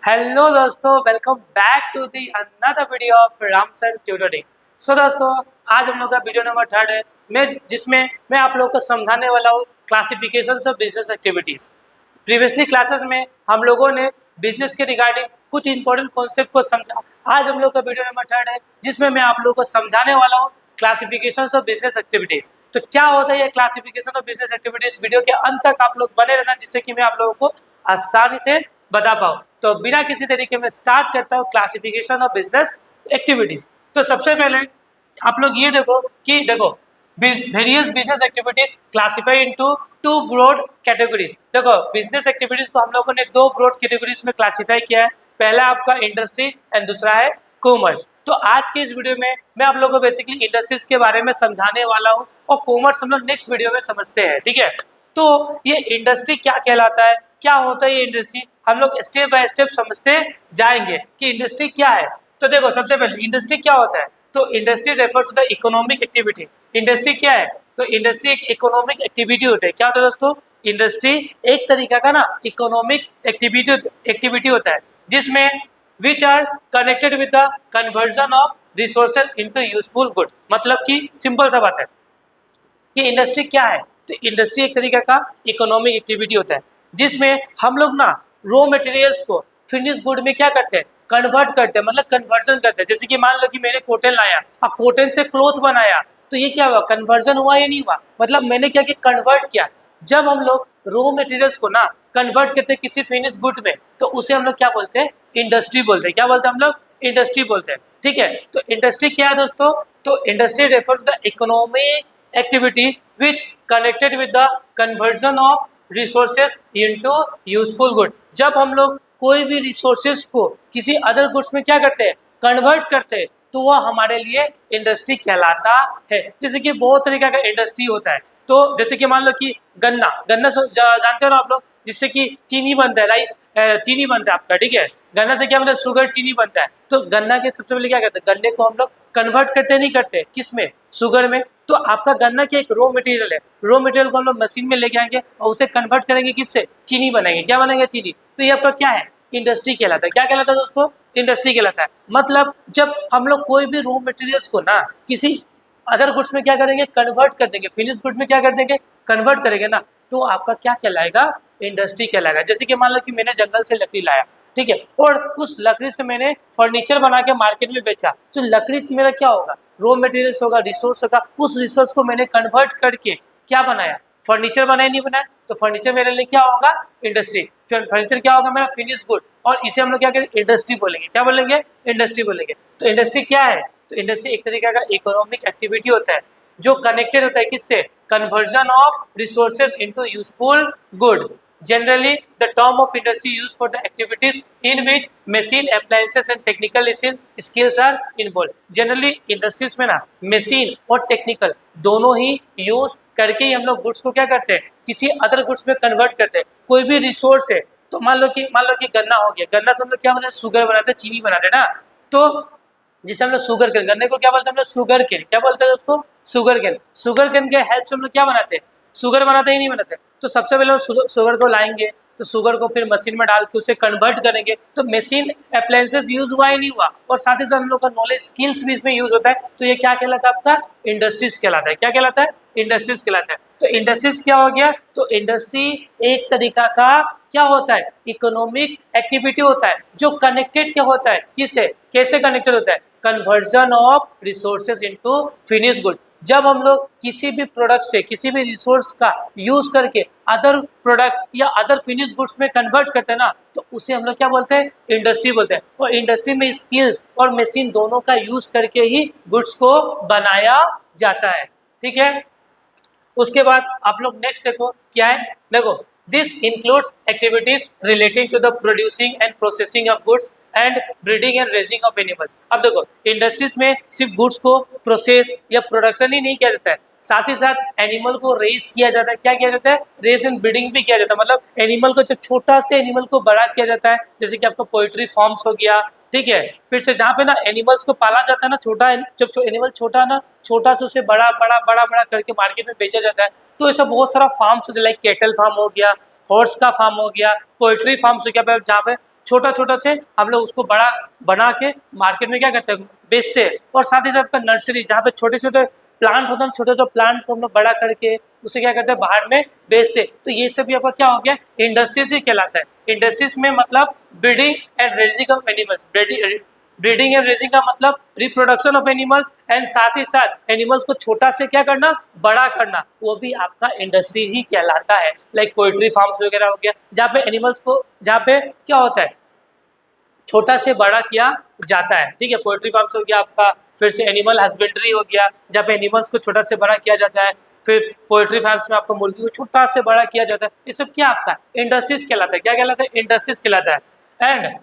Hello दोस्तों, welcome back to the another video of Ramson tutoring. So दोस्तों, आज हम लोग का वीडियो नंबर 3 है जिसमें मैं आप लोगों को समझाने वाला हूँ classification of business activities. Previously classes में हम लोगों ने बिजनेस के रिगार्डिंग कुछ इंपॉर्टेंट कॉन्सेप्ट को समझा। आज हम लोग का वीडियो नंबर 3 है जिसमें मैं आप लोगों को समझाने वाला हूँ क्लासिफिकेशन ऑफ बिजनेस एक्टिविटीज़। तो क्या होता है ये classification of business activities? Video के अंत तक आप लोग बने रहना जिससे कि मैं आप लोगों को आसानी से बता पाऊँ। तो बिना किसी तरीके में स्टार्ट करता हूँ क्लासिफिकेशन ऑफ बिजनेस एक्टिविटीज। तो सबसे पहले आप लोग ये देखो various business activities classify into two broad categories. देखो, बिजनेस एक्टिविटीज को हम लोगों ने दो ब्रॉड कैटेगरीज में क्लासिफाई किया है। पहला आपका इंडस्ट्री एंड दूसरा है कॉमर्स। तो आज के इस वीडियो में मैं आप लोगों को बेसिकली इंडस्ट्रीज के बारे में समझाने वाला हूँ और कॉमर्स हम लोग नेक्स्ट वीडियो में समझते हैं, ठीक है। तो ये इंडस्ट्री क्या कहलाता है, क्या होता है ये इंडस्ट्री, हम लोग स्टेप बाय स्टेप समझते जाएंगे कि इंडस्ट्री क्या है। तो देखो, सबसे पहले इंडस्ट्री क्या होता है। तो industry refers to the economic activity. Industry क्या है? तो इंडस्ट्री एक इकोनॉमिक एक्टिविटी होता है। क्या होता है दोस्तों? इंडस्ट्री एक तरीका का ना इकोनॉमिक एक्टिविटी होता है जिसमें which are connected with the conversion of resources into useful good. मतलब कि सिंपल सा बात है कि इंडस्ट्री क्या है। तो इंडस्ट्री एक तरीका का इकोनॉमिक एक्टिविटी होता है जिसमें हम लोग ना रॉ मटेरियल्स को फिनिश गुड में क्या करते हैं, कन्वर्ट करते हैं, मतलब कन्वर्जन करते हैं। जैसे कि मान लो कि मैंने कॉटन लाया और कॉटन से क्लॉथ बनाया, तो ये क्या हुआ, कन्वर्जन हुआ या नहीं हुआ? मतलब मैंने क्या किया, कन्वर्ट किया। जब हम लोग रॉ मटेरियल्स को ना कन्वर्ट करते हैं किसी फिनिश गुड में, तो उसे हम लोग क्या बोलते हैं, इंडस्ट्री बोलते हैं। क्या बोलते हैं हम लोग? इंडस्ट्री बोलते हैं, ठीक है। तो इंडस्ट्री क्या है दोस्तों? तो industry refers the economic activity which connected with the conversion of resources into useful good। जब हम लोग कोई भी रिसोर्सेज को किसी अदर गुड्स में क्या करते हैं, कन्वर्ट करते हैं, तो वह हमारे लिए इंडस्ट्री कहलाता है। जैसे कि बहुत तरीके का इंडस्ट्री होता है। तो जैसे कि मान लो कि गन्ना गन्ना जानते हो ना आप लोग, जिससे कि चीनी बनता है, राइस चीनी बनता है आपका, ठीक है। गन्ना से क्या बनता है, शुगर चीनी बनता है। तो गन्ना के सबसे पहले क्या करते हैं, गन्ने को हम लोग कन्वर्ट करते नहीं करते, किस में, शुगर में। तो आपका गन्ना की एक रॉ मटेरियल है, रॉ मटेरियल को हम लोग मशीन में लेके आएंगे और उसे कन्वर्ट करेंगे किससे, चीनी बनाएंगे। क्या बनेगा, चीनी। तो ये आपका क्या है, इंडस्ट्री कहलाता है। क्या कहलाता है दोस्तों? इंडस्ट्री कहलाता है। मतलब जब हम लोग कोई भी रॉ मटेरियल्स को ना किसी अदर गुड्स में क्या करेंगे, कन्वर्ट कर देंगे, फिनिश गुड में क्या कर देंगे, कन्वर्ट करेंगे ना, तो आपका क्या कहलाएगा, इंडस्ट्री कहलाएगा। जैसे कि मान लो कि मैंने जंगल से लकड़ी लाया, ठीक है, और उस लकड़ी से मैंने फर्नीचर बना के मार्केट में बेचा, तो लकड़ी मेरा क्या होगा, रॉ मटेरियल्स होगा, रिसोर्स होगा। उस रिसोर्स को मैंने कन्वर्ट करके क्या बनाया, फर्नीचर बनाया, नहीं बनाया, तो फर्नीचर मेरे लिए क्या होगा, इंडस्ट्री। फर्नीचर क्या होगा मेरा, फिनिश गुड। और इसे हम लोग क्या करेंगे, इंडस्ट्री बोलेंगे। क्या बोलेंगे, इंडस्ट्री बोलेंगे। तो इंडस्ट्री क्या है? तो इंडस्ट्री एक तरीके का इकोनॉमिक एक्टिविटी होता है जो कनेक्टेड होता है किससे, conversion of resources into useful good. Generally, the term of industry used for the activities in which machine, appliances and technical skills are involved। Generally, industries में ना machine और technical दोनों ही यूज करके ही हम लोग गुड्स को क्या करते हैं, किसी अदर गुड्स में कन्वर्ट करते हैं। कोई भी रिसोर्स है, तो मान लो कि गन्ना हो गया, गन्ना से हम लोग क्या बनाते हैं, शुगर बनाते हैं, चीनी बनाते हैं ना। तो जिसे हम लोग शुगर केन, गन्ने को क्या बोलते हैं हम लोग, शुगर केन। क्या बोलते हैं दोस्तों, शुगर केन। शुगर केन के हेल्प से हम लोग क्या बनाते हैं, शुगर बनाते ही नहीं बनाते। तो सबसे पहले हम शुगर को लाएंगे, तो शुगर को फिर मशीन में डाल के उसे कन्वर्ट करेंगे। तो मशीन अप्लायंसेस यूज हुआ ही नहीं हुआ, और साथ ही साथ हम लोग का नॉलेज स्किल्स भी इसमें यूज होता है। तो ये क्या कहलाता है, आपका इंडस्ट्रीज कहलाता है। क्या कहलाता है, इंडस्ट्रीज कहलाता है। तो इंडस्ट्रीज क्या हो गया, तो इंडस्ट्री एक तरीका का क्या होता है, इकोनॉमिक एक्टिविटी होता है जो कनेक्टेड क्या होता है, किससे, कैसे कनेक्टेड होता है, conversion of resources into finish good. जब हम लोग किसी भी प्रोडक्ट से किसी भी रिसोर्स का यूज करके अदर प्रोडक्ट या अदर फिनिश गुड्स में कन्वर्ट करते हैं ना, तो उसे हम लोग क्या बोलते हैं, इंडस्ट्री बोलते हैं। और इंडस्ट्री में स्किल्स और मशीन दोनों का यूज करके ही गुड्स को बनाया जाता है, ठीक है। उसके बाद आप लोग नेक्स्ट देखो क्या है, देखो this includes activities relating to the producing and processing of goods and breeding and raising of animals. अब देखो, इंडस्ट्रीज में सिर्फ गुड्स को प्रोसेस या प्रोडक्शन ही नहीं किया जाता है, साथ ही साथ एनिमल को रेज किया जाता है। क्या किया जाता है, रेज एंड ब्रीडिंग भी किया जाता है। मतलब एनिमल को, जब छोटा से एनिमल को बड़ा किया जाता है, जैसे कि आपका पोल्ट्री फार्म्स हो गया, ठीक है। फिर से जहाँ पे ना एनिमल्स को पाला जाता है ना, छोटा जब एनिमल छोटा ना, छोटा से उसे बड़ा बड़ा बड़ा बड़ा करके मार्केट में बेचा जाता है। तो ऐसा बहुत सारा फार्म्स होते हैं, लाइक कैटल फार्म हो गया, हॉर्स का फार्म हो गया, पोल्ट्री फार्म्स हो गया, जहाँ पे छोटा छोटा से हम लोग उसको बड़ा बना के मार्केट में क्या करते हैं, बेचते हैं। और साथ ही साथ आपका नर्सरी, जहाँ पे छोटे छोटे प्लांट होता है, छोटे छोटे प्लांट को हम लोग बड़ा करके उसे क्या करते हैं, बाहर में बेचते। तो ये सब भी आपका क्या हो गया, इंडस्ट्रीज ही कहलाता है। इंडस्ट्रीज में मतलब breeding and raising of animals, breeding and raising का मतलब रिप्रोडक्शन ऑफ एनिमल्स, एंड साथ ही साथ एनिमल्स को छोटा से क्या करना, बड़ा करना, वो भी आपका इंडस्ट्री ही कहलाता है। लाइक पोल्ट्री फार्म्स वगैरह हो गया, जहाँ पे एनिमल्स को, जहाँ पे क्या होता है, छोटा से बड़ा किया जाता है। ठीक है, पोल्ट्री फार्म्स हो गया आपका, फिर से एनिमल हस्बेंड्री हो गया, जहाँ पे एनिमल्स को छोटा से बड़ा किया जाता है। फिर पोल्ट्री फार्म्स में आपको मुर्गी को छोटा से बड़ा किया जाता है। ये सब क्या आपका इंडस्ट्रीज कहलाता है। क्या कहलाता है, इंडस्ट्रीज कहलाता है। And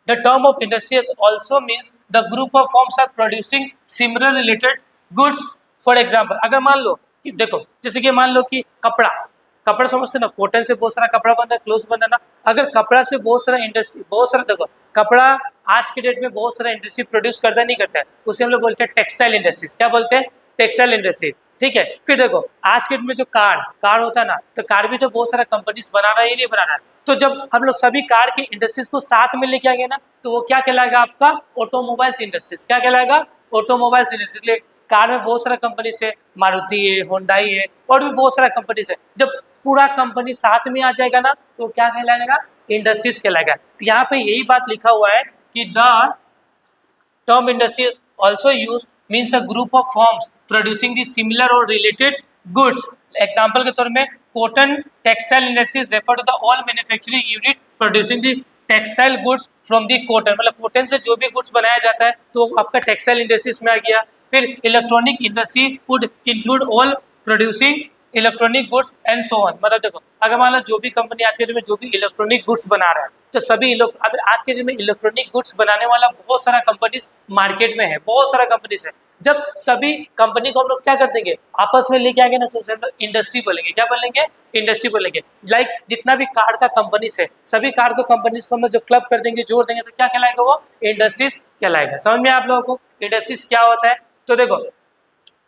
the term of industries also means the group of firms are producing similar related goods. For example, अगर मान लो कि देखो, जैसे कि मान लो कि कपड़ा, कपड़ा समझते ना, कॉटन से बहुत सारा कपड़ा बनता है, क्लोथ्स बनता है ना। अगर कपड़ा से बहुत सारा इंडस्ट्री, बहुत सारा, देखो कपड़ा आज के डेट में बहुत सारा इंडस्ट्री प्रोड्यूस करता नहीं करता है, उसे हम लोग बोलते हैं टेक्सटाइल इंडस्ट्रीज। क्या बोलते हैं, टेक्सटाइल इंडस्ट्रीज। ठीक है, फिर देखो आज के डेट में जो कार होता है ना, तो कार भी तो बहुत सारा कंपनीज बना रहा है, नहीं बना रहा है। तो जब हम लोग सभी कार की इंडस्ट्रीज को साथ में लेके आएंगे ना, तो वो क्या कहलाएगा आपका, ऑटोमोबाइल्स इंडस्ट्रीज। क्या कहलाएगा, ऑटोमोबाइल्स इंडस्ट्रीज। कार में बहुत सारा कंपनीज है, मारुति है, होंडाई है, और भी बहुत सारा कंपनीज है। जब पूरा कंपनी साथ में आ जाएगा ना, तो क्या कहलाएगा, इंडस्ट्रीज कहलाएगा। तो यहाँ पे यही बात लिखा हुआ है कि the term industry is also used means a group of firms producing the similar or related goods. Example के तौर में cotton textile industries refer to the all manufacturing unit producing the textile goods from the cotton, मतलब cotton से जो भी goods बनाया जाता है तो आपका टेक्सटाइल इंडस्ट्रीज में आ गया। फिर electronic industry would include all producing electronic goods and so on. मतलब देखो, अगर मान लो जो भी कंपनी आज के डेट में जो भी इलेक्ट्रॉनिक गुड्स बना रहा है, तो सभी अब आज के डेट में इलेक्ट्रॉनिक गुड्स बनाने वाला बहुत सारा कंपनीज मार्केट में है, बहुत सारा कंपनीज है। जब सभी कंपनी को हम लोग क्या कर देंगे, आपस में लेके आएंगे ना, तो हम लोग इंडस्ट्री बोलेंगे। क्या बोलेंगे, इंडस्ट्री बोलेंगे। लाइक जितना भी कार का कंपनीज है, सभी कार को कंपनीज को हम लोग जब क्लब कर देंगे, जोड़ देंगे, तो क्या कहलाएगा, वो इंडस्ट्रीज कहलाएगा। समझ में आप लोगों को इंडस्ट्रीज क्या होता है। तो देखो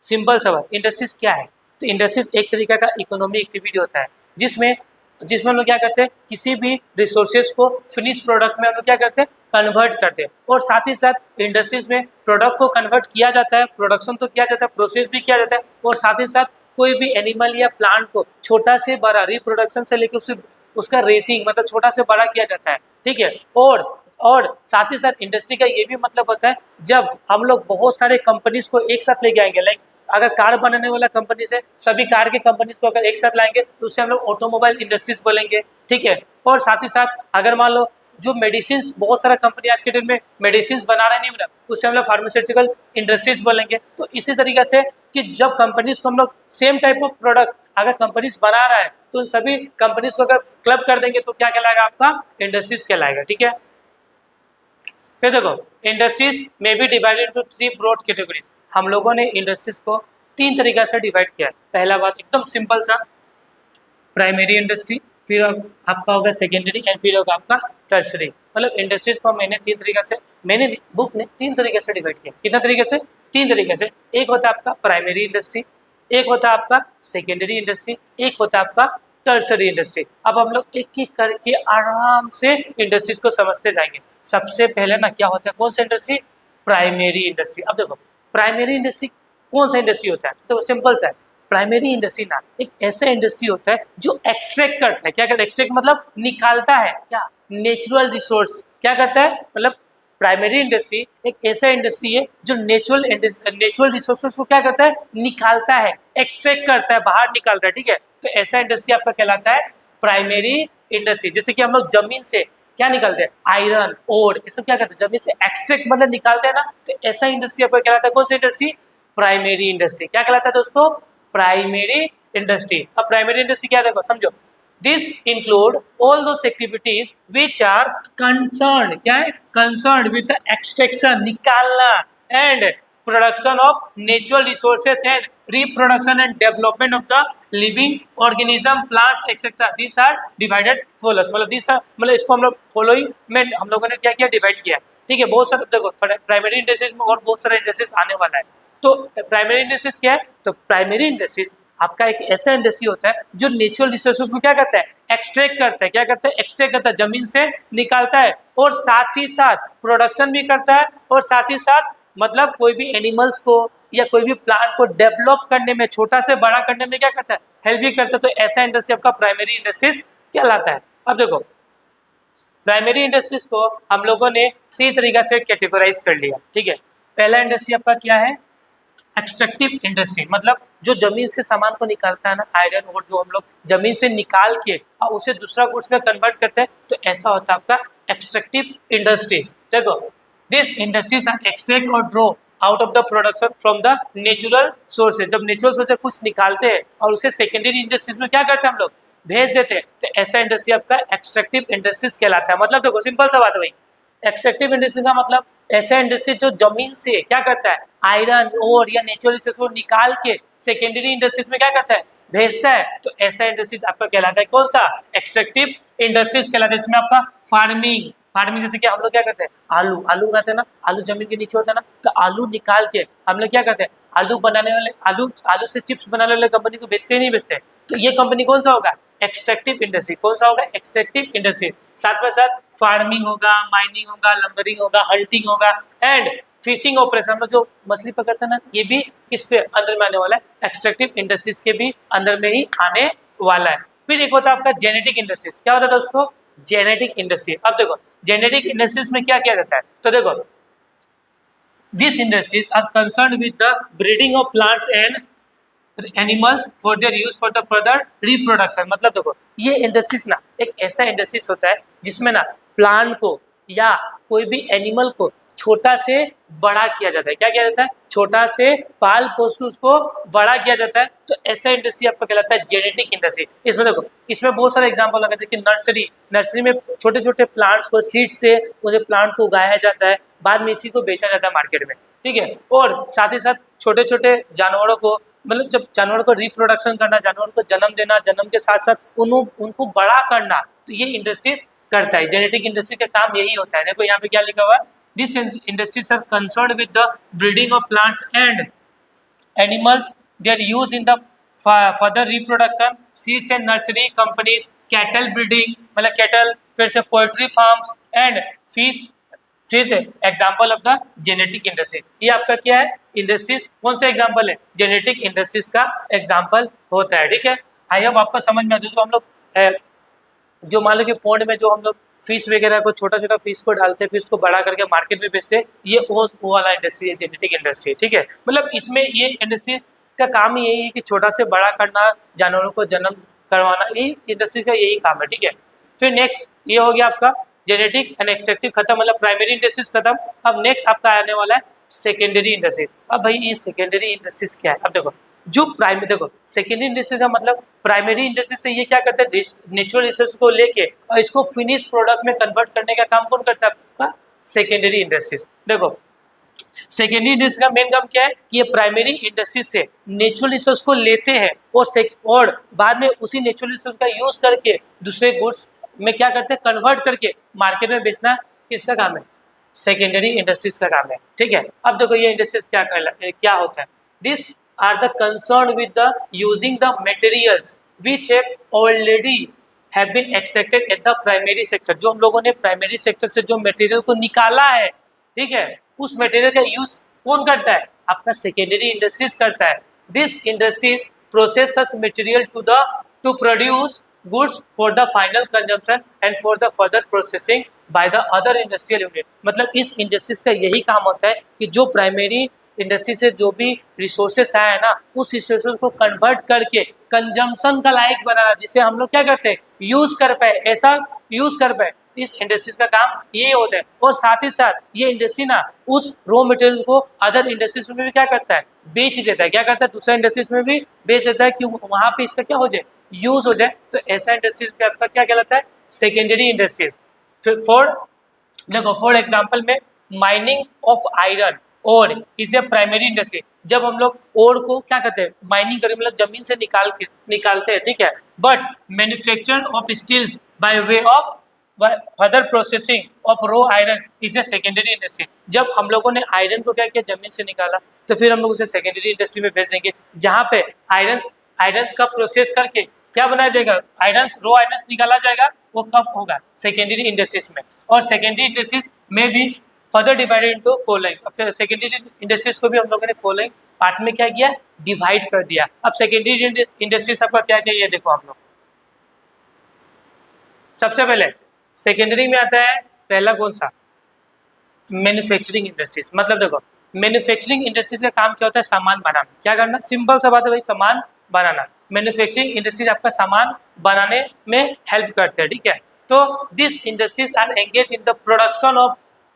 सिंपल सवाल, इंडस्ट्रीज क्या है। तो इंडस्ट्रीज एक तरीका का इकोनॉमिक एक्टिविटी होता है, जिसमें हम लोग क्या करते हैं, किसी भी रिसोर्सेज को फिनिश प्रोडक्ट में हम लोग क्या करते हैं, कन्वर्ट करते हैं। और साथ ही साथ इंडस्ट्रीज में प्रोडक्ट को कन्वर्ट किया जाता है, प्रोडक्शन तो किया जाता है, प्रोसेस भी किया जाता है। और साथ ही साथ कोई भी एनिमल या प्लांट को छोटा से बड़ा, रिप्रोडक्शन से लेकर उसका रेसिंग, मतलब छोटा से बड़ा किया जाता है। ठीक है, और साथ ही साथ इंडस्ट्री का ये भी मतलब होता है, जब हम लोग बहुत सारे कंपनीज को एक साथ लेके आएंगे। लाइक अगर कार बनाने वाला कंपनी से सभी कार के कंपनीज को अगर एक साथ लाएंगे, तो उससे हम लोग ऑटोमोबाइल इंडस्ट्रीज बोलेंगे। ठीक है, और साथ ही साथ अगर मान लो जो मेडिसिन, बहुत सारा कंपनी आज के दिन में मेडिसिन बना रहे नहीं बना, उससे हम लोग फार्मास्यूटिकल इंडस्ट्रीज बोलेंगे। तो इसी तरीके से कि जब कंपनीज को हम लोग सेम टाइप ऑफ प्रोडक्ट अगर कंपनीज बना रहा है, तो सभी कंपनीज को अगर क्लब कर देंगे, तो क्या कहलाएगा, आपका इंडस्ट्रीज कहलाएगा। ठीक है, फिर देखो इंडस्ट्रीज में be divided into 3 broad categories. हम लोगों ने इंडस्ट्रीज को 3 तरीका से डिवाइड किया है। पहला बात एकदम सिंपल सा, प्राइमरी इंडस्ट्री, फिर आपका होगा सेकेंडरी, एंड फिर होगा आपका टर्सरी। मतलब इंडस्ट्रीज को मैंने 3 तरीका से, मैंने बुक ने 3 तरीके से डिवाइड किया। कितना तरीके से, 3 तरीके से। एक होता है आपका प्राइमरी इंडस्ट्री, एक होता है आपका सेकेंडरी इंडस्ट्री, एक होता है आपका टर्सरी इंडस्ट्री। अब हम लोग एक एक करके आराम से इंडस्ट्रीज को समझते जाएंगे। सबसे पहले ना क्या होता है, कौन सा इंडस्ट्री, प्राइमरी इंडस्ट्री। अब देखो प्राइमरी इंडस्ट्री कौन सा इंडस्ट्री होता है, तो सिंपल सा है। प्राइमरी इंडस्ट्री ना एक ऐसा इंडस्ट्री होता है जो एक्सट्रैक्ट करता है। क्या करता है, एक्सट्रैक्ट मतलब निकालता है, क्या, नेचुरल रिसोर्स। क्या करता है, मतलब प्राइमरी इंडस्ट्री एक ऐसा इंडस्ट्री है जो नेचुरल रिसोर्सेज को क्या करता है, निकालता है, एक्सट्रैक्ट करता है, बाहर निकालता है। ठीक है, तो ऐसा इंडस्ट्री आपका कहलाता है प्राइमरी इंडस्ट्री। जैसे कि हम लोग जमीन से क्या निकालते हैं, आयरन, ओर, ये सब क्या करते हैं, जमीन से एक्सट्रैक्ट मतलब निकालते हैं ना, तो ऐसा इंडस्ट्री आपका कहलाता है कौन सी इंडस्ट्री, प्राइमरी इंडस्ट्री। क्या कहलाता है दोस्तों, प्राइमरी इंडस्ट्री। अब प्राइमरी इंडस्ट्री क्या, देखो समझो, this include all those activities which are concerned, क्या है, कंसर्न्ड विद द एक्सट्रैक्शन, निकालना, and production of natural resources and reproduction and development of the living organism, plants etcetera. This are divided follows, मतलब this are, मतलब इसको हम लोग following में हम लोगों ने क्या किया, डिवाइड किया। ठीक है, बहुत सारे देखो प्राइमरी इंडस्ट्रीज में और बहुत सारे इंडस्ट्रीज आने वाला है। तो प्राइमरी इंडस्ट्रीज क्या है, तो प्राइमरी इंडस्ट्रीज आपका एक ऐसा इंडस्ट्री होता है जो नेचुरल रिसोर्सेज को क्या करता है, एक्सट्रैक्ट करता है। क्या करता है, एक्सट्रैक्ट करता है, जमीन से निकालता है, और साथ ही साथ प्रोडक्शन भी करता है, और साथ ही साथ मतलब कोई भी एनिमल्स को या कोई भी प्लांट को डेवलप करने में, छोटा से बड़ा करने में क्या करता है, हेल्प भी करता है। तो ऐसा इंडस्ट्री आपका प्राइमरी इंडस्ट्रीज कहलाता है। अब देखो प्राइमरी इंडस्ट्रीज को हम लोगों ने 3 तरीका से कैटेगराइज कर लिया, ठीक है। पहला इंडस्ट्री आपका क्या है, एक्सट्रैक्टिव इंडस्ट्री, मतलब जो जमीन से सामान को निकालता है ना, आयरन और जो हम लोग जमीन से निकाल के और उसे दूसरा गुड्स में कन्वर्ट करते हैं, तो ऐसा होता है आपका एक्सट्रैक्टिव इंडस्ट्रीज। देखो दिस इंडस्ट्रीज आर एक्सट्रैक्ट और draw out of the production from the natural sources. जब नेचुरल सोर्स से कुछ निकालते हैं और उसे सेकेंडरी इंडस्ट्रीज में क्या करते हैं हम लोग, भेज देते हैं, तो ऐसा इंडस्ट्री आपका एक्सट्रैक्टिव इंडस्ट्रीज कहलाता है। मतलब देखो सिंपल सा बात है भाई, एक्सट्रैक्टिव इंडस्ट्री का मतलब ऐसा इंडस्ट्री जो जमीन से क्या करता है, आयरन और या नेचुरल रिसोर्स को निकाल के सेकेंडरी इंडस्ट्रीज में क्या करता है, भेजता है। तो ऐसा इंडस्ट्रीज आपका कहलाता है कौन सा, एक्सट्रैक्टिव इंडस्ट्रीज कहलाता है। इसमें आपका फार्मिंग, फार्मिंग जैसे कि हम लोग क्या करते हैं, आलू आलू उगाते हैं ना, आलू जमीन के नीचे होता है ना, तो आलू निकाल के हम लोग क्या करते हैं, आलू बनाने वाले, आलू आलू से चिप्स बनाने वाले कंपनी को बेचते ही नहीं बेचते। तो ये कंपनी कौन सा होगा, एक्सट्रैक्टिव इंडस्ट्री। कौन सा होगा, एक्सट्रैक्टिव इंडस्ट्री। साथ में साथ फार्मिंग होगा, माइनिंग होगा, लंबरिंग होगा, हंटिंग होगा एंड फिशिंग ऑपरेशन में जो मछली पकड़ते हैं ना, ये भी किस पे अंदर में आने वाला है, एक्सट्रैक्टिव इंडस्ट्रीज के भी अंदर में ही आने वाला है। फिर एक होता है आपका जेनेटिक इंडस्ट्रीज। क्या होता है दोस्तों, जेनेटिक इंडस्ट्री। अब देखो जेनेटिक इंडस्ट्रीज में क्या किया जाता है, तो देखो this industries are concern with the breeding of plants and animals for their use for the further reproduction. मतलब देखो ये इंडस्ट्रीज ना एक ऐसा इंडस्ट्रीज होता है जिसमें ना प्लांट को या कोई भी एनिमल को छोटा से बड़ा किया जाता है। क्या किया जाता है, छोटा से पाल पोस के उसको बड़ा किया जाता है। तो ऐसा इंडस्ट्री आपका कहलाता है जेनेटिक इंडस्ट्री। इसमें देखो इसमें बहुत सारे एग्जांपल लगा, जैसे कि नर्सरी, नर्सरी में छोटे छोटे प्लांट्स को सीड से उसे प्लांट को उगाया जाता है, बाद में इसी को बेचा जाता है मार्केट में, ठीक है। और साथ ही साथ छोटे छोटे जानवरों को, मतलब जब जानवर को रिप्रोडक्शन करना, जानवर को जन्म देना, जन्म के साथ साथ उनको बड़ा करना, तो ये इंडस्ट्रीज करता है। जेनेटिक इंडस्ट्री का काम यही होता है। देखो यहाँ पे क्या लिखा हुआ है, this industries are concerned with the breeding of plants and animals, they are use in the further reproduction, seeds and nursery companies, cattle breeding मतलब कैटल, फिर से poultry farms and fish example of the genetic industry. ये आपका क्या है, industries कौन सा example है, जेनेटिक इंडस्ट्रीज का एग्जाम्पल होता है, ठीक है। आई होप आपको समझ में आता है। जो हम लोग जो मान लो कि पॉन्ड में जो हम लोग फिश वगैरह को, छोटा छोटा फिश को डालते हैं, फिश को बड़ा करके मार्केट में बेचते हैं, ये वो वाला इंडस्ट्री है, जेनेटिक इंडस्ट्री, ठीक है। मतलब इसमें ये इंडस्ट्री का काम ही यही है कि छोटा से बड़ा करना, जानवरों को जन्म करवाना, यही इंडस्ट्री का यही काम है, ठीक है। फिर नेक्स्ट ये हो गया आपका जेनेटिक एंड एक्सट्रैक्टिव खत्म, मतलब प्राइमरी इंडस्ट्रीज खत्म। अब नेक्स्ट आपका आने वाला है सेकेंडरी इंडस्ट्री। अब भाई ये सेकेंडरी इंडस्ट्रीज क्या है, अब देखो जो प्राइमरी, देखो सेकेंडरी इंडस्ट्री का मतलब प्राइमरी इंडस्ट्री से ये क्या करता है, नेचुरल रिसोर्स को लेके और इसको फिनिश प्रोडक्ट में कन्वर्ट करने का काम कौन करता है, आपका सेकेंडरी इंडस्ट्रीज। देखो सेकेंडरी इंडस्ट्री का मेन काम क्या है कि ये प्राइमरी इंडस्ट्री से नेचुरल रिसोर्स को लेते हैं और बाद में उसी नेचुरल रिसोर्स का यूज करके दूसरे गुड्स में क्या करते हैं, कन्वर्ट करके मार्केट में बेचना किसका काम है, सेकेंडरी इंडस्ट्रीज का काम है, ठीक है। अब देखो ये इंडस्ट्रीज क्या होता है, this are the concern with the using the materials which have already have been extracted at the primary sector. जो हम लोगों ने प्राइमरी सेक्टर से जो मटेरियल को निकाला है, ठीक है, उस मटेरियल का यूज कौन करता है, आपका सेकेंडरी इंडस्ट्रीज करता है। This industries process such material to produce goods for the final consumption and for the further processing by the other industrial unit। मतलब इस इंडस्ट्रीज का यही काम होता है कि जो प्राइमरी इंडस्ट्री से जो भी रिसोर्सेस आए हैं ना, उस रिसोर्सेस को कन्वर्ट करके कंजम्पशन का लायक बनाना, जिसे हम लोग क्या करते हैं, यूज कर पाए, ऐसा यूज कर पाए। इस इंडस्ट्रीज का काम ये होता है। और साथ ही साथ ये इंडस्ट्री ना उस रॉ मटेरियल को अदर इंडस्ट्रीज में भी क्या करता है, बेच देता है। क्या करता है, दूसरा इंडस्ट्रीज में भी बेच देता है, क्यों, वहाँ पे इसका क्या हो जाए, यूज हो जाए। तो ऐसा इंडस्ट्रीज पे आपका क्या कहलाता है, सेकेंडरी इंडस्ट्रीज। फॉर एग्जाम्पल में माइनिंग ऑफ आयरन और इज ए प्राइमरी इंडस्ट्री। जब हम लोग ओर को क्या करते हैं, माइनिंग करें, मतलब जमीन से निकालते हैं, ठीक है। But manufacture of steels by way of further processing of raw iron is a secondary industry. जब हम लोगों ने आयरन को क्या किया, जमीन से निकाला, तो फिर हम लोग उसे सेकेंडरी इंडस्ट्री में भेज देंगे, जहाँ पे आयरन आयरन का प्रोसेस करके क्या बनाया जाएगा, आयरन रो आयरन निकाला जाएगा, वो कब होगा, सेकेंडरी इंडस्ट्रीज में। और सेकेंडरी इंडस्ट्रीज में भी फर्दर डिवाइडेड इनटू 4 लाइन्स। अब सेकेंडरी इंडस्ट्रीज को भी हम लोगों ने 4 लाइन पार्ट में क्या किया, डिवाइड कर दिया। अब सेकेंडरी इंडस्ट्रीज आपका क्या क्या, ये देखो आप लोग। सबसे पहले सेकेंडरी में आता है पहला कौन सा, मैन्युफैक्चरिंग इंडस्ट्रीज। मतलब देखो मैन्युफैक्चरिंग इंडस्ट्रीज का काम क्या होता है, सामान बनाना। क्या करना, सिंपल सा बात है भाई, सामान बनाना। मैन्युफैक्चरिंग इंडस्ट्रीज आपका सामान बनाने में हेल्प करते हैं, ठीक है। तो this industries are engage in the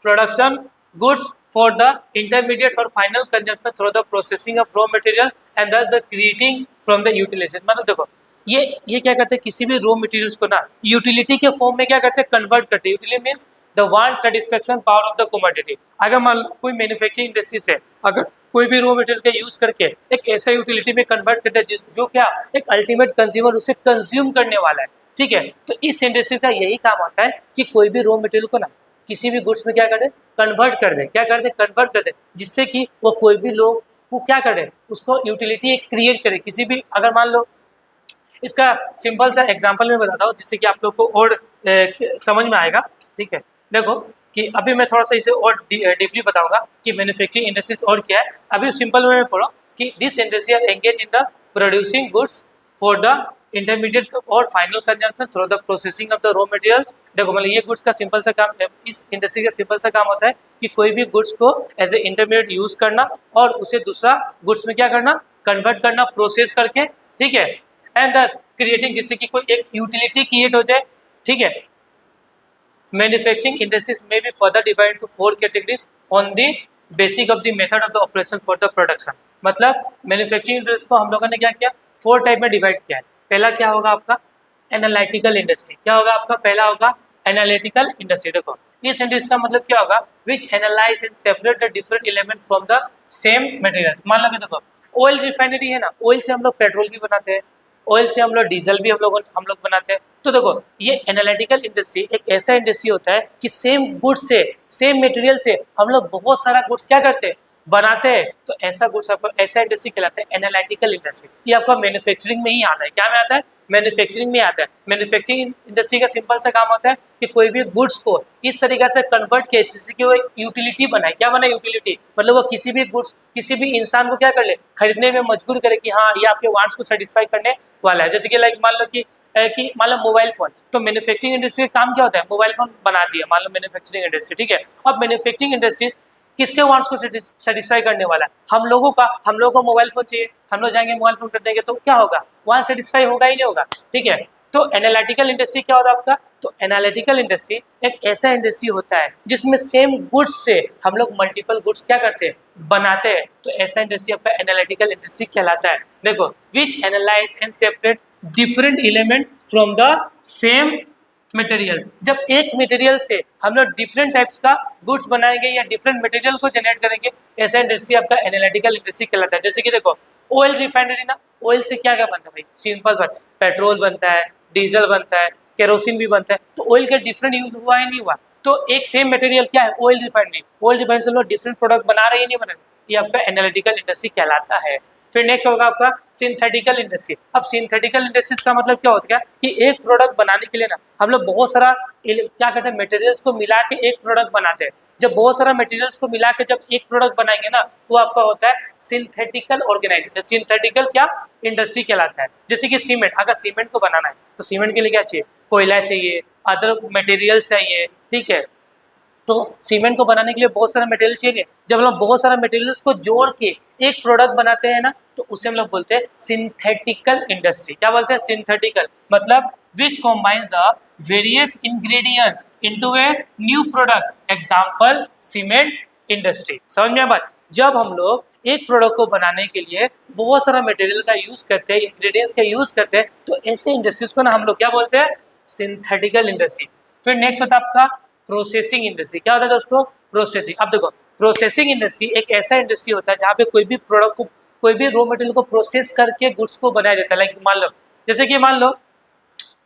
production goods for the intermediate और final consumption through the processing of raw material and thus the creating from the utilities. मतलब देखो ये क्या करते हैं, किसी भी रॉ मटेरियल्स को ना यूटिलिटी के फॉर्म में क्या करते हैं, कन्वर्ट करते हैं। Utility means the want satisfaction power of the commodity. अगर मान लो कोई मैन्युफैक्चरिंग इंडस्ट्री से अगर कोई भी रॉ मटेरियल का यूज करके एक ऐसा यूटिलिटी में कन्वर्ट करते हैं जो क्या एक अल्टीमेट कंज्यूमर उसे कंज्यूम करने वाला है, ठीक है। तो इस इंडस्ट्री का यही काम होता है कि कोई भी रॉ मटेरियल को ना किसी भी गुड्स में क्या कर दे, कन्वर्ट कर दे। क्या कर दे, कन्वर्ट कर दे, जिससे कि वो कोई भी लोग वो क्या करे, उसको यूटिलिटी क्रिएट करे किसी भी। अगर मान लो इसका सिंपल सा एग्जांपल मैं बताता हूँ जिससे कि आप लोग को और समझ में आएगा, ठीक है। देखो कि अभी मैं थोड़ा सा इसे और डीपली बताऊंगा कि मैन्युफैक्चरिंग इंडस्ट्रीज और क्या है। अभी सिंपल में पढ़ो कि this industry are engage in the producing goods for the intermediate और final consumption through the processing of the raw materials. देखो मतलब ये गुड्स का सिंपल सा काम, इस इंडस्ट्री का सिंपल सा काम होता है कि कोई भी गुड्स को एज ए इंटरमीडिएट यूज करना और उसे दूसरा गुड्स में क्या करना, कन्वर्ट करना, प्रोसेस करके, ठीक है। एंड दस क्रिएटिंग, जिससे कि कोई एक यूटिलिटी क्रिएट हो जाए, ठीक है। मैन्युफैक्चरिंग इंडस्ट्रीज में भी further divide into 4 categories on the basic of the method of the operation for the production. मतलब मैन्युफैक्चरिंग इंडस्ट्रीज को हम लोगों ने क्या किया, 4 टाइप में डिवाइड किया है। पहला क्या होगा आपका, एनालिटिकल इंडस्ट्री। क्या होगा आपका, पहला होगा एनालिटिकल इंडस्ट्री। देखो इस इंडस्ट्री का मतलब क्या होगा, which analyse and separate the different element from the same materials. मान लो कि देखो ऑयल रिफाइनरी है ना, ऑयल से हम लोग पेट्रोल भी बनाते हैं, ऑयल से हम लोग डीजल भी हम लोग बनाते हैं। तो देखो ये एनालिटिकल इंडस्ट्री एक ऐसा इंडस्ट्री होता है कि सेम गुड्स से, सेम मटेरियल से हम लोग बहुत सारा गुड्स क्या करते हैं, बनाते हैं। तो ऐसा गुड्स आपको ऐसा इंडस्ट्री कहलाता है एनालिटिकल इंडस्ट्री। ये आपका मैन्युफैक्चरिंग में ही आता है। क्या में आता है, मैन्युफैक्चरिंग में आता है। मैन्युफैक्चरिंग इंडस्ट्री का सिंपल सा काम होता है कि कोई भी गुड्स को इस तरीके से कन्वर्ट किया जिससे कि वो एक यूटिलिटी बनाए। क्या बनाए, यूटिलिटी। मतलब वो किसी भी गुड्स, किसी भी इंसान को क्या कर ले, खरीदने में मजबूर करे कि हाँ ये आपके वांट्स को सेटिस्फाई करने वाला है। जैसे कि लाइक मान लो कि मान लो मोबाइल फोन, तो मैन्युफैक्चरिंग इंडस्ट्री का काम क्या होता है, मोबाइल फोन बना दिया मान लो मैन्युफैक्चरिंग इंडस्ट्री, ठीक है। अब मैन्युफैक्चरिंग इंडस्ट्रीज किसके वांट्स को सेटिस्फाई करने वाला है, हम लोगों का। हम लोगों को मोबाइल फोन चाहिए, हम लोग जाएंगे मोबाइल फोन कर देंगे, तो क्या होगा, वांट सेटिस्फाई होगा ही नहीं होगा, ठीक है। तो एनालिटिकल इंडस्ट्री क्या होता है आपका, तो एनालिटिकल इंडस्ट्री एक ऐसा इंडस्ट्री होता है जिसमें सेम गुड्स से हम लोग मल्टीपल गुड्स क्या करते हैं, बनाते हैं। तो ऐसा इंडस्ट्री आपका एनालिटिकल इंडस्ट्री कहलाता है। देखो which analyse and separate different element from the same material. जब एक मटेरियल से हम लोग डिफरेंट टाइप्स का गुड्स बनाएंगे या डिफरेंट मटेरियल को जनरेट करेंगे, ऐसा इंडस्ट्री आपका एनालिटिकल इंडस्ट्री कहलाता है। जैसे कि देखो ऑयल रिफाइनरी ना, ऑयल से क्या क्या बनता है भाई, सिंपल बात, पेट्रोल बनता है, डीजल बनता है, केरोसिन भी बनता है। तो ऑयल का डिफरेंट यूज हुआ है नहीं हुआ, तो एक सेम मटेरियल क्या है, ऑयल रिफाइनरी। ऑयल रिफाइनरी से लोग डिफरेंट प्रोडक्ट बना रहे हैं नहीं बना रहे, ये आपका एनालिटिकल इंडस्ट्री कहलाता है। फिर नेक्स्ट होगा आपका सिंथेटिकल इंडस्ट्री। अब सिंथेटिकल इंडस्ट्रीज का मतलब क्या होता है कि एक प्रोडक्ट बनाने के लिए ना हम लोग बहुत सारा क्या कहते हैं, मटेरियल्स को मिला के एक प्रोडक्ट बनाते हैं। जब बहुत सारा मटेरियल्स को मिला के जब एक प्रोडक्ट बनाएंगे ना, वो आपका होता है सिंथेटिकल ऑर्गेनाइजेशन, सिंथेटिकल क्या इंडस्ट्री कहलाता है। जैसे कि सीमेंट, अगर सीमेंट को बनाना है तो सीमेंट के लिए क्या चाहिए, कोयला चाहिए, अदर मटेरियल चाहिए, ठीक है। तो सीमेंट को बनाने के लिए बहुत सारा मटेरियल चाहिए। जब हम लोग बहुत सारा मटेरियल्स को जोड़ के एक प्रोडक्ट बनाते हैं ना, तो उसे हम लोग बोलते हैं सिंथेटिकल इंडस्ट्री। क्या बोलते हैं, सिंथेटिकल। मतलब which combines the various ingredients into a new product, example cement industry. समझ में बात, जब हम लोग एक प्रोडक्ट को बनाने के लिए बहुत सारा मटेरियल का यूज करते हैं, इंग्रेडिएंट्स का यूज करते हैं, तो ऐसे इंडस्ट्रीज को ना हम लोग क्या बोलते हैं, सिंथेटिकल इंडस्ट्री। फिर नेक्स्ट होता है आपका प्रोसेसिंग इंडस्ट्री। क्या होता है दोस्तों, प्रोसेसिंग। अब देखो प्रोसेसिंग इंडस्ट्री एक ऐसा इंडस्ट्री होता है जहाँ पे कोई भी प्रोडक्ट को, कोई भी रॉ मटेरियल को प्रोसेस करके गुड्स को बनाया जाता है। लाइक मान लो, जैसे कि मान लो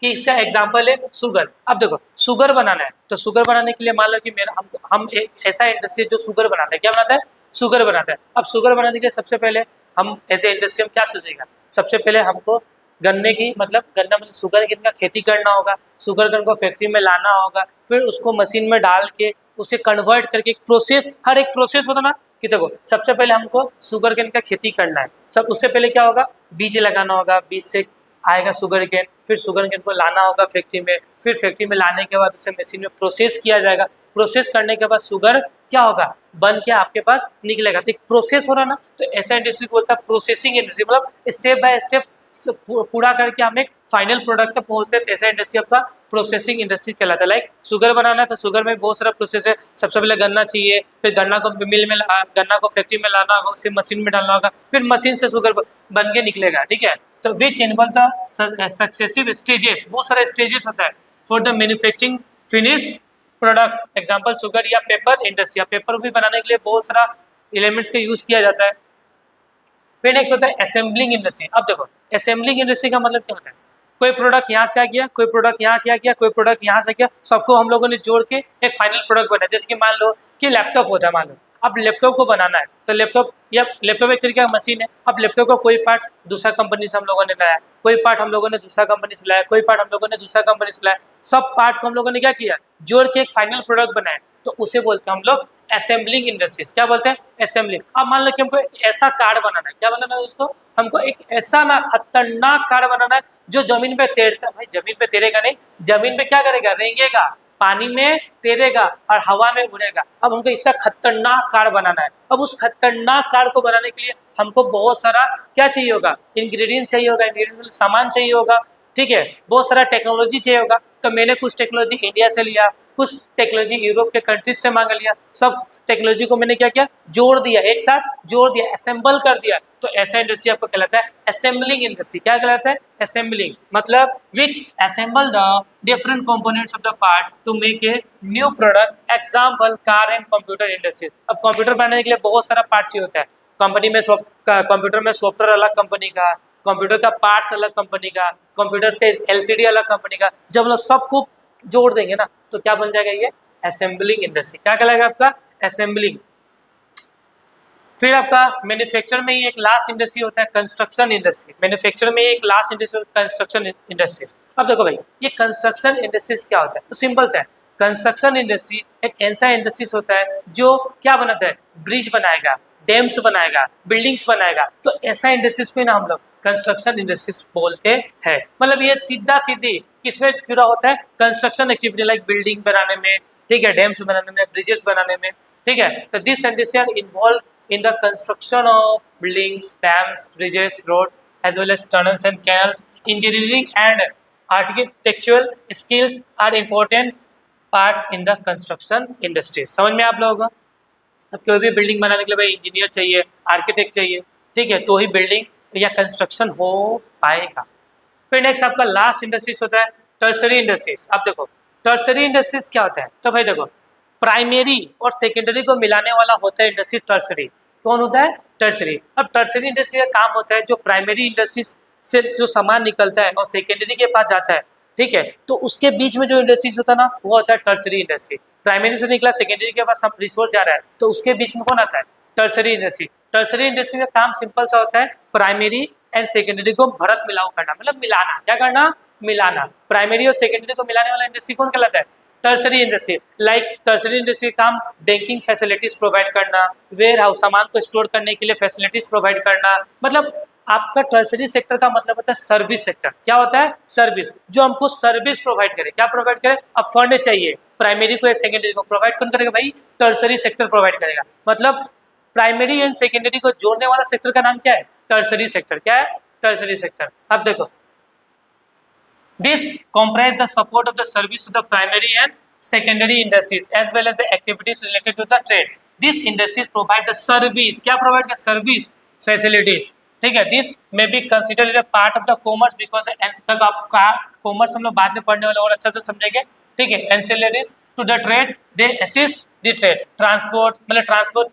कि इसका एग्जांपल है शुगर। अब देखो शुगर बनाना है, तो शुगर बनाने के लिए मान लो कि मेरा हम एक ऐसा इंडस्ट्री जो शुगर बनाता है, क्या बनाता है, शुगर बनाता है। अब शुगर बनाने के लिए सबसे पहले हम ऐसे इंडस्ट्री में क्या सोचेगा सबसे पहले हमको गन्ने की गन्ना शुगर केन का खेती करना होगा, शुगर केन को फैक्ट्री में लाना होगा, फिर उसको मशीन में डाल के उसे कन्वर्ट करके प्रोसेस, हर एक प्रोसेस होता ना कि देखो सबसे पहले हमको शुगर केन का खेती करना है। सब उससे पहले क्या होगा, बीज लगाना होगा, बीज से आएगा शुगर केन, फिर शुगर केन को लाना होगा फैक्ट्री में, फिर फैक्ट्री में लाने के बाद उसे मशीन में प्रोसेस किया जाएगा, प्रोसेस करने के बाद शुगर क्या होगा, बन के आपके पास निकलेगा। तो एक प्रोसेस हो रहा ना, तो ऐसा इंडस्ट्री को बोलता है processing industry, step by step पूरा करके हम एक फाइनल प्रोडक्ट तक पहुंचते हैं, ऐसा इंडस्ट्री आपका प्रोसेसिंग इंडस्ट्री कहलाता है। लाइक शुगर बनाना है तो शुगर में बहुत सारा प्रोसेस है, सबसे पहले गन्ना चाहिए, फिर गन्ना को मिल में गन्ना को फैक्ट्री में लाना होगा, उसे मशीन में डालना होगा, फिर मशीन से शुगर बन के निकलेगा। ठीक है, तो which involve the successive stages, बहुत सारे स्टेजेस होता है for the manufacturing finish product. Example sugar या पेपर इंडस्ट्री, या पेपर भी बनाने के लिए बहुत सारा एलिमेंट्स का यूज किया जाता है। फिर नेक्स्ट होता है असेंबलिंग इंडस्ट्री। अब देखो असेंबलिंग इंडस्ट्री का मतलब क्या होता है, कोई प्रोडक्ट यहाँ से आ गया, कोई प्रोडक्ट यहाँ क्या किया, कोई प्रोडक्ट यहाँ से किया, सबको हम लोगों ने जोड़ के एक फाइनल प्रोडक्ट बनाया। जैसे कि मान लो कि लैपटॉप होता है, मान लो अब लैपटॉप को बनाना है, तो लैपटॉप एक तरीके का मशीन है। अब लैपटॉप का कोई पार्ट दूसरा कंपनी से हम लोगों ने लाया, कोई पार्ट हम लोगों ने दूसरा कंपनी से लाया, कोई पार्ट हम लोगों ने दूसरा कंपनी से लाया, सब पार्ट को हम लोगों ने क्या किया, जोड़ के एक फाइनल प्रोडक्ट बनाया, तो उसे बोलते हैं हम लोग असेंबलिंग इंडस्ट्रीज। क्या बोलते हैं, असेंबलिंग। अब मान लो कि हमको ऐसा कार्ड बनाना है, क्या बनाना है दोस्तों, हमको एक ऐसा ना खतरनाक कार्ड बनाना है जो जमीन पे तैरता है। भाई जमीन पे तैरेगा नहीं, जमीन पे क्या करेगा, रेंगेगा, पानी में तैरेगा और हवा में उड़ेगा। अब हमको इसका खतरनाक कार्ड बनाना है। अब उस खतरनाक कार्ड को बनाने के लिए हमको बहुत सारा क्या चाहिए होगा, इंग्रेडिएंट चाहिए होगा, इंग्रेडिएंट सामान चाहिए होगा। ठीक है, बहुत सारा टेक्नोलॉजी चाहिए होगा। तो मैंने कुछ टेक्नोलॉजी इंडिया से लिया, कुछ टेक्नोलॉजी यूरोप के कंट्रीज से मांग लिया, सब टेक्नोलॉजी को मैंने क्या किया, जोड़ दिया, एक साथ जोड़ दिया, असेंबल कर दिया। तो ऐसा इंडस्ट्री आपको कहलाता है असेंबलिंग इंडस्ट्री। क्या कहलाता है, असेंबलिंग, मतलब which assemble the different components of the part to make a new product. Example car and computer industry. अब कंप्यूटर बनाने के लिए बहुत सारा पार्ट चाहिए होता है। कंपनी में कंप्यूटर में सॉफ्टवेयर अलग कंपनी का, कंप्यूटर का पार्ट्स अलग कंपनी का, कंप्यूटर के एलसीडी अलग कंपनी का। जब लोग सबको जोड़ देंगे ना तो क्या बन जाएगा, ये असेंबलिंग इंडस्ट्री। क्या कहलाएगा आपका, असेंबलिंग। फिर आपका मैन्युफैक्चर में ही एक लास्ट इंडस्ट्री होता है कंस्ट्रक्शन इंडस्ट्री। मैन्युफैक्चर में एक लास्ट इंडस्ट्री कंस्ट्रक्शन इंडस्ट्री। अब देखो भाई ये कंस्ट्रक्शन इंडस्ट्रीज क्या होता है, तो सिंपल सा है, कंस्ट्रक्शन इंडस्ट्री एक ऐसा इंडस्ट्रीज होता है जो क्या बनाता है, ब्रिज बनाएगा, डैम्स बनाएगा, बिल्डिंग्स बनाएगा। तो ऐसा इंडस्ट्रीज को ना हम लोग कंस्ट्रक्शन इंडस्ट्रीज बोलते हैं। मतलब ये सीधा सीधी किसमें जुड़ा होता है, कंस्ट्रक्शन एक्टिविटी, लाइक बिल्डिंग बनाने में, ठीक है, डैम्स बनाने में, ब्रिजेस बनाने में। ठीक है, तो this industry are involve in the construction of buildings, dams, bridges, roads, as well as tunnels and canals. Engineering and architectural skills are important part in the construction industry. समझ में आप लोगों को, अब कोई भी बिल्डिंग बनाने के लिए भाई इंजीनियर चाहिए, आर्किटेक्ट चाहिए, ठीक है, तो ही बिल्डिंग या कंस्ट्रक्शन हो पाएगा। फिर नेक्स्ट आपका लास्ट इंडस्ट्रीज होता है टर्सरी इंडस्ट्रीज। अब देखो टर्सरी इंडस्ट्रीज क्या होता है, तो भाई देखो प्राइमरी और सेकेंडरी को मिलाने वाला होता है इंडस्ट्री टर्सरी। कौन होता है, टर्सरी। अब टर्सरी इंडस्ट्री का काम होता है जो प्राइमरी इंडस्ट्री से जो सामान निकलता है और सेकेंडरी के पास जाता है, ठीक है, तो उसके बीच में जो इंडस्ट्रीज होता है ना वो होता है टर्सरी इंडस्ट्री। प्राइमरी से निकला सेकेंडरी के पास रिसोर्स जा रहा है तो उसके बीच में कौन आता है, टर्सरी इंडस्ट्री। टर्सरी इंडस्ट्री का काम सिंपल सा होता है प्राइमरी एंड सेकेंडरी को भरत मिलाव करना, मतलब मिलाना, क्या करना, मिलाना। प्राइमरी और सेकेंडरी को मिलाने वाला इंडस्ट्री कौन कहलाता है, tertiary industry. Like tertiary industry का काम बैंकिंग फैसिलिटीज प्रोवाइड करना, वेयर हाउस सामान को स्टोर करने के लिए फैसिलिटीज प्रोवाइड करना। मतलब आपका टर्सरी सेक्टर का मतलब होता है सर्विस सेक्टर। क्या होता है, सर्विस, जो हमको सर्विस प्रोवाइड करे। क्या प्रोवाइड करे, अब फंड चाहिए प्राइमरी को या सेकेंडरी को, प्रोवाइड कौन करेगा भाई, टर्सरी सेक्टर प्रोवाइड करेगा। मतलब प्राइमरी एंड सेकेंडरी को जोड़ने वाला सेक्टर का नाम क्या है, टर्सरी सेक्टर। क्या है, टर्सरी सेक्टर। अब देखो this comprise the support of the service to the primary and secondary industries as well as the activities related to the trade. These industries provide the service, क्या provide the service facilities, ठीक है। This may be considered a part of the commerce because तक आपका commerce हम लोग बाद में पढ़ने वाले और अच्छा से समझेंगे, ठीक है। Ancillaries to the trade, they assist the trade. Transport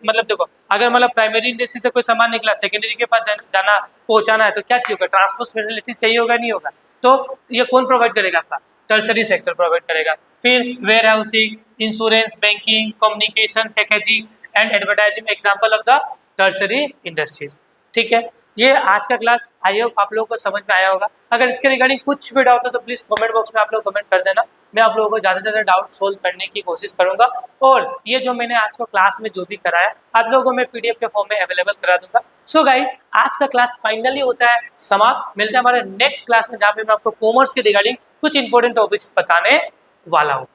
मतलब देखो अगर मतलब प्राइमरी इंडस्ट्री से कोई सामान निकला सेकेंडरी के पास जाना पहुंचाना है तो क्या चाहिए होगा, ट्रांसपोर्ट फैसिलिटी चाहिए होगा, नहीं होगा, तो ये कौन प्रोवाइड करेगा, आपका टर्सरी सेक्टर प्रोवाइड करेगा। फिर warehousing, insurance, banking, communication, packaging and advertising example of the tertiary industries, ठीक है। ये आज का क्लास आई होप आप लोगों को समझ में आया होगा। अगर इसके रिगार्डिंग कुछ भी डाउट हो तो प्लीज़ कमेंट बॉक्स में आप लोग कमेंट कर देना। मैं आप लोगों को ज़्यादा से ज़्यादा डाउट सोल्व करने की कोशिश करूंगा। और ये जो मैंने आज को क्लास में जो भी कराया आप लोगों को मैं PDF के फॉर्म में अवेलेबल करा दूंगा। सो गाइज आज का क्लास फाइनली होता है समाप्त। मिलते हैं हमारे नेक्स्ट क्लास में जहाँ पे मैं आपको कॉमर्स के रिगार्डिंग कुछ इंपॉर्टेंट टॉपिक्स बताने वाला हूँ।